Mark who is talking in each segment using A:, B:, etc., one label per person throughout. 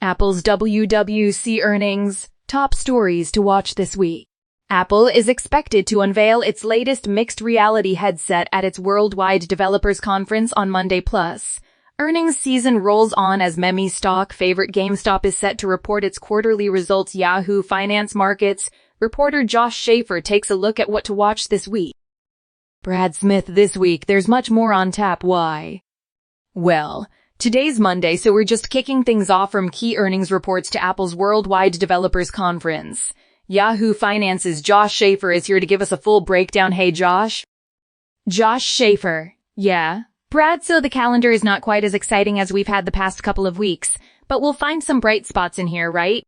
A: Apple's WWDC earnings, top stories to watch this week. Apple is expected to unveil its latest mixed reality headset at its Worldwide Developers Conference on Monday. Plus, earnings season rolls on as meme stock favorite GameStop is set to report its quarterly results. Yahoo Finance Markets reporter Josh Schaefer takes a look at what to watch this week. Brad Smith this week, there's much more on tap. Why? Well, today's Monday, so we're just kicking things off from key earnings reports to Apple's Worldwide Developers Conference. Yahoo Finance's Josh Schaefer is here to give us a full breakdown. Hey Josh. Josh Schaefer. Yeah. Brad, so the calendar is not quite as exciting as we've had the past couple of weeks, but we'll find some bright spots in here, right?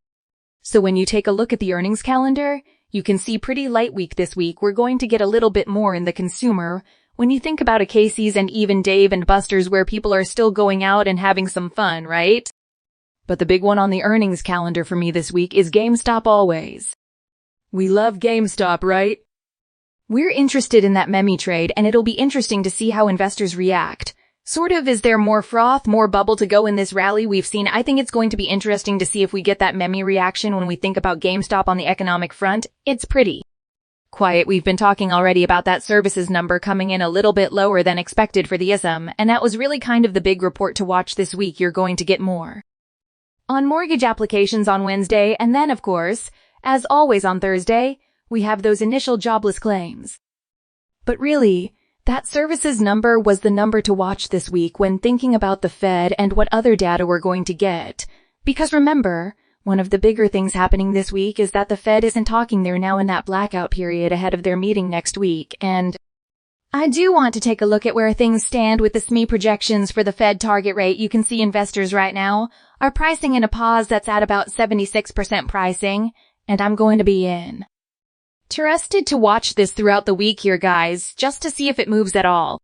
A: So when you take a look at the earnings calendar, you can see pretty light week this week. We're going to get a little bit more in the consumer. When you think about a Casey's and even Dave & Buster's where people are still going out and having some fun, right? But the big one on the earnings calendar for me this week is GameStop always. We love GameStop, right? We're interested in that meme trade, and it'll be interesting to see how investors react. Sort of, is there more froth, more bubble to go in this rally we've seen? I think it's going to be interesting to see if we get that meme reaction when we think about GameStop on the economic front. It's pretty quiet. We've been talking already about that services number coming in a little bit lower than expected for the ISM, and that was really kind of the big report to watch this week. You're going to get more on mortgage applications on Wednesday, and then, of course, as always on Thursday, we have those initial jobless claims. But really, that services number was the number to watch this week when thinking about the Fed and what other data we're going to get. Because remember, one of the bigger things happening this week is that the Fed isn't talking. They're now in that blackout period ahead of their meeting next week, and I do want to take a look at where things stand with the SME projections for the Fed target rate. You can see investors right now are pricing in a pause that's at about 76% pricing, and I'm going to be in. Interested to watch this throughout the week here, guys, just to see if it moves at all.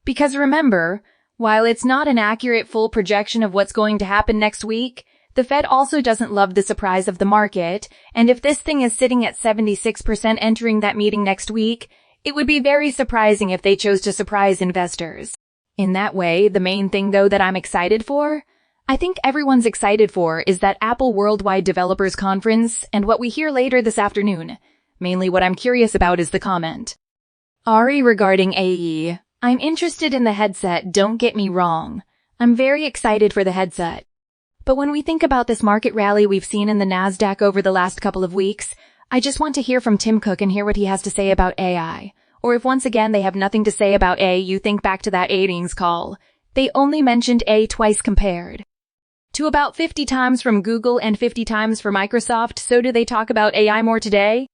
A: Because remember, while it's not an accurate full projection of what's going to happen next week, the Fed also doesn't love the surprise of the market, and if this thing is sitting at 76% entering that meeting next week, it would be very surprising if they chose to surprise investors. In that way, the main thing though that I'm excited for, I think everyone's excited for, is that Apple Worldwide Developers Conference and what we hear later this afternoon. Mainly what I'm curious about is the comment. Ari regarding AE. I'm interested in the headset, don't get me wrong. I'm very excited for the headset. But when we think about this market rally we've seen in the Nasdaq over the last couple of weeks, I just want to hear from Tim Cook and hear what he has to say about AI. Or if once again they have nothing to say about A, you think back to that earnings call. They only mentioned A twice compared to about 50 times from Google and 50 times for Microsoft. So do they talk about AI more today?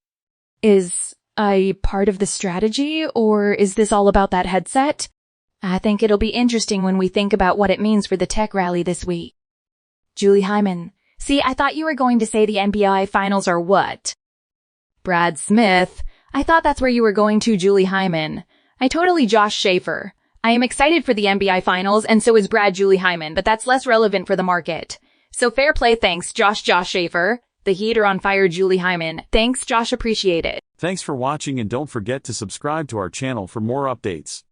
A: Is I part of the strategy, or is this all about that headset? I think it'll be interesting when we think about what it means for the tech rally this week. Julie Hyman. See, I thought you were going to say the NBA finals are what? Brad Smith. I thought that's where you were going to, Julie Hyman. I totally Josh Schaefer. I am excited for the NBA finals, and so is Brad. Julie Hyman, but that's less relevant for the market. So fair play, thanks, Josh Schaefer. The heat are on fire, Julie Hyman. Thanks, Josh, appreciate it.
B: Thanks for watching, and don't forget to subscribe to our channel for more updates.